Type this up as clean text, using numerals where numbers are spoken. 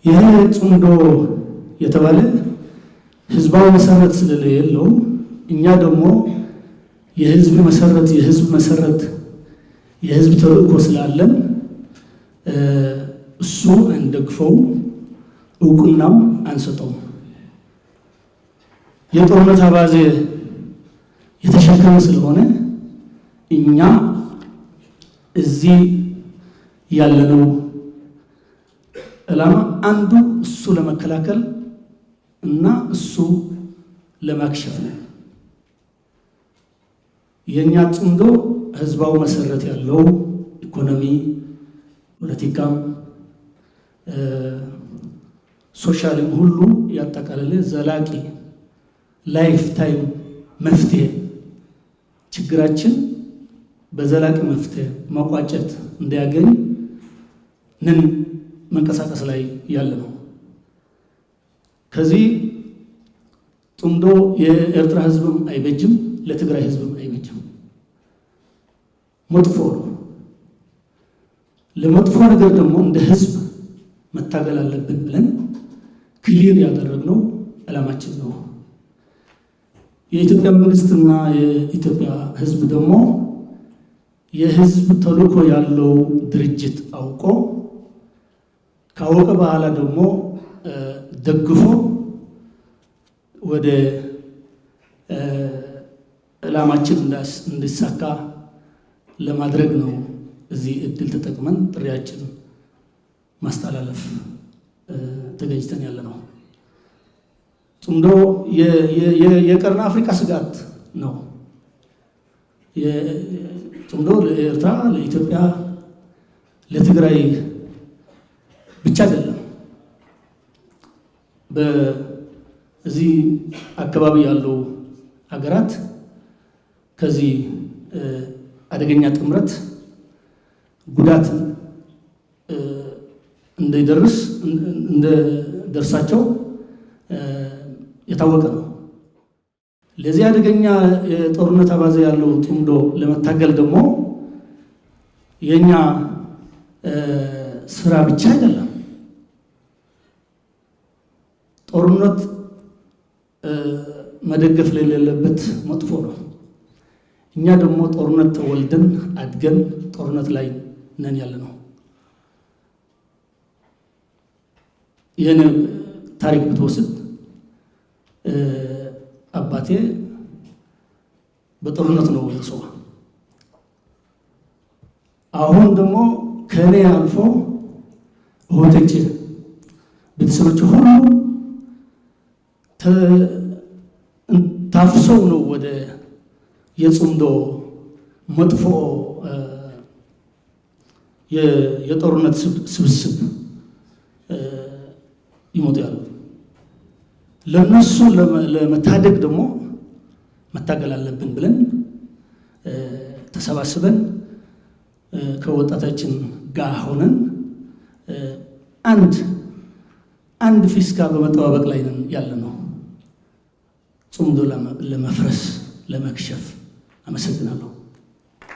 ይህ ጽምዶ የተባለ ህዝባዊ መሰረት ስለሌለው እኛ ደግሞ የህዝብ መሰረት የህዝብ ተልእኮ ስላለን እሱ እንደግፈው እውቅናው አንሰጠው። የጦርነት አባዜ የተሸከመ ስለሆነ እኛ እዚህ ያለነው ዓላማ አንዱ እሱ ለመከላከል እና እሱ ለማክሸፍ ነው። የኛ ጽምዶ ህዝባዊ መሰረት ያለው ኢኮኖሚ፣ ፖለቲካም፣ ሶሻልም ሁሉ ያጠቃለለ ዘላቂ ላይፍ ታይም መፍትሄ ችግራችን በዘላቂ መፍትሄ መቋጨት እንዲያገኝ መንቀሳቀስ ላይ ያለ ነው። ከዚህ ጽምዶ የኤርትራ ህዝብም አይበጅም፣ ለትግራይ ህዝብም አይበጅም። መጥፎ ነው። ለመጥፎ ነገር ደግሞ እንደ ህዝብ መታገል አለብን ብለን ክሊር ያደረግነው ዓላማችን ነው። የኢትዮጵያ መንግስትና የኢትዮጵያ ህዝብ ደግሞ የህዝብ ተልእኮ ያለው ድርጅት አውቆ ካወቀ በኋላ ደግሞ ደግፎ ወደ ዓላማችን እንዲሳካ ለማድረግ ነው እዚህ እድል ተጠቅመን ጥሪያችን ማስተላለፍ ተገኝተን ያለ ነው። ጽምዶ የቀርን አፍሪካ ስጋት ነው። ጽምዶ ለኤርትራ፣ ለኢትዮጵያ፣ ለትግራይ ብቻ አይደለም። በዚህ አካባቢ ያሉ ሀገራት ከዚህ አደገኛ ጥምረት ጉዳት እንደደርሳቸው የታወቀ ነው። ለዚህ አደገኛ የጦርነት አባዜ ያለው ጽምዶ ለመታገል ደግሞ የኛ ስራ ብቻ አይደለም። ጦርነት መደገፍ የሌለበት መጥፎ ነው። እኛ ደግሞ ጦርነት ተወልደን አድገን ጦርነት ላይ ነን ያለ ነው። ይህን ታሪክ ብትወስድ አባቴ በጦርነት ነው የሰው። አሁን ደግሞ ከኔ አልፎ እህቶቼ፣ ቤተሰቦች ሁሉ ታፍሰው ነው ወደ የጽምዶ መጥፎ የጦርነት ስብስብ ይሞታሉ። ለነሱ ለመታደግ ደግሞ መታገል አለብን ብለን ተሰባስበን ከወጣታችን ጋር ሆነን አንድ ፊስካ በመጠባበቅ ላይ ነን ያለ ነው። ጽምዶ ለመፍረስ ለመክሸፍ። አመሰግናለሁ።